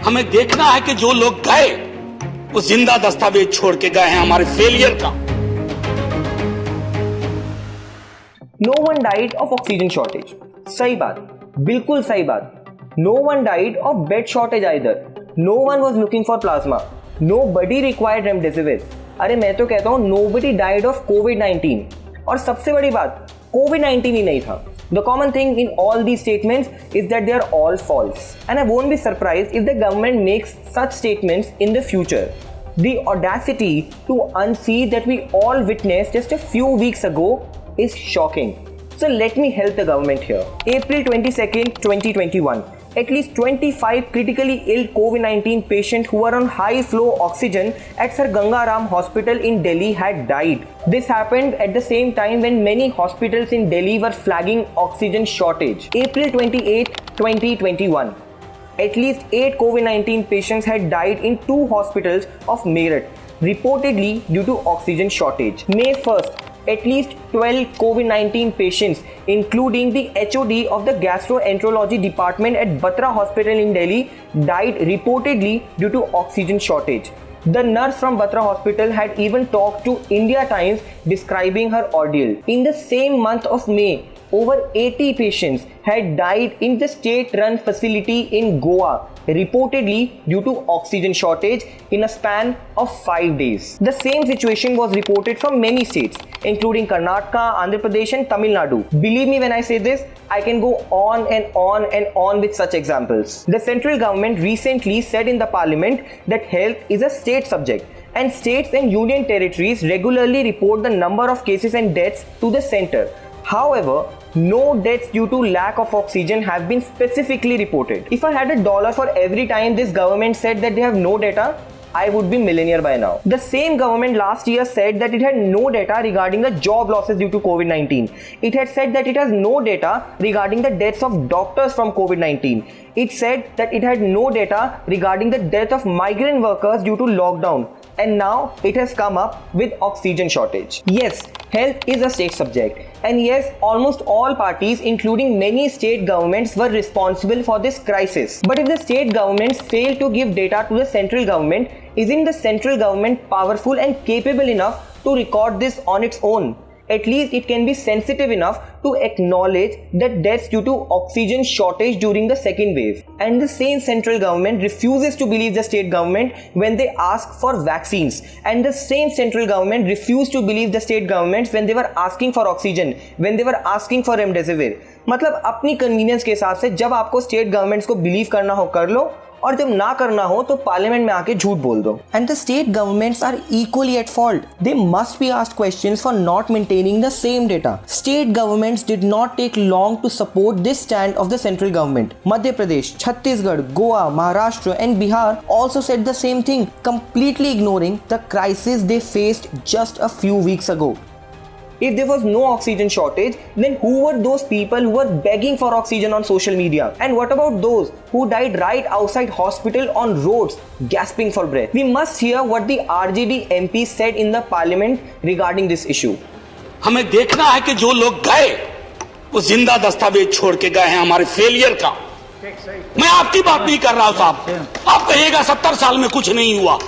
हमें देखना है कि जो लोग गए वो जिंदा दस्तावेज छोड़ के गए हैं हमारे फेलियर का। No one died of oxygen shortage. सही बात, बिल्कुल सही बात. No one died of bed shortage either. No one was looking for plasma. Nobody required remdesivir. अरे मैं तो कहता हूँ nobody died of COVID-19. और सबसे बड़ी बात, COVID-19 ही नहीं था. The common thing in all these statements is that they are all false. And I won't be surprised if the government makes such statements in the future. The audacity to unsee that we all witnessed just a few weeks ago is shocking. So let me help the government here. April 22nd, 2021. At least 25 critically ill COVID-19 patients who were on high flow oxygen at Sir Ganga Ram Hospital in Delhi had died. This happened at the same time when many hospitals in Delhi were flagging oxygen shortage. April 28, 2021. At least 8 COVID-19 patients had died in 2 hospitals of Meerut, reportedly due to oxygen shortage. May 1st, at least 12 COVID-19 patients, including the HOD of the gastroenterology department at Batra Hospital in Delhi, died reportedly due to oxygen shortage. The nurse from Batra Hospital had even talked to India Times describing her ordeal. In the same month of May, over 80 patients had died in the state-run facility in Goa, reportedly due to oxygen shortage in a span of 5 days. The same situation was reported from many states, including Karnataka, Andhra Pradesh and Tamil Nadu. Believe me when I say this, I can go on and on and on with such examples. The central government recently said in the parliament that health is a state subject, and states and union territories regularly report the number of cases and deaths to the center. However, no deaths due to lack of oxygen have been specifically reported. If I had $1 for every time this government said that they have no data, I would be millionaire by now. The same government last year said that it had no data regarding the job losses due to COVID-19. It had said that it has no data regarding the deaths of doctors from COVID-19. It said that it had no data regarding the death of migrant workers due to lockdown. And now it has come up with oxygen shortage. Yes, health is a state subject. And yes, almost all parties, including many state governments, were responsible for this crisis. But if the state governments fail to give data to the central government, isn't the central government powerful and capable enough to record this on its own? At least it can be sensitive enough to acknowledge that deaths due to oxygen shortage during the second wave. And the same central government refuses to believe the state government when they ask for vaccines. And the same central government refused to believe the state governments when they were asking for oxygen, when they were asking for remdesivir. मतलब अपनी convenience के हिसाब से जब आपको state governments को believe करना हो कर लो, और जब ना करना हो तो पार्लियामेंट में आके झूठ बोल दो. And the state governments are equally at fault. They must be asked questions for not maintaining the same data. State governments did not take long to support this stand of the central government. Madhya Pradesh, Chhattisgarh, Goa, Maharashtra and Bihar also said the same thing, completely ignoring the crisis they faced just a few weeks ago. If there was no oxygen shortage, then who were those people who were begging for oxygen on social media? And what about those who died right outside hospital on roads, gasping for breath? We must hear what the RJD MP said in the parliament regarding this issue. हमें देखना है कि जो लोग गए वो जिंदा दस्तावेज छोड़ के गए हैं हमारे फेलियर का। मैं आपकी बात नहीं कर रहा हूं साहब, आप कहिएगा 70 साल में कुछ नहीं हुआ,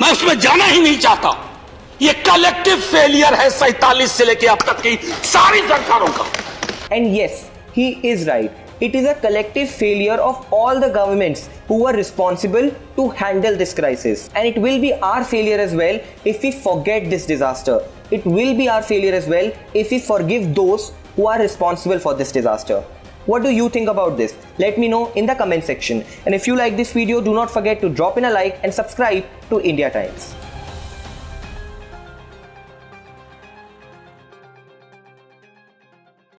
मैं उसमें जाना ही नहीं चाहता। ये कलेक्टिव फेलियर है 47 से लेके अब तक की सारी सरकारों का। And yes, he is right. It is a collective failure of all the governments who were responsible to handle this crisis. And it will be our failure as well if we forget this disaster. It will be our failure as well if we forgive those who are responsible for this disaster. What do you think about this? Let me know in the comment section. And if you like this video, do not forget to drop in a like and subscribe to India Times.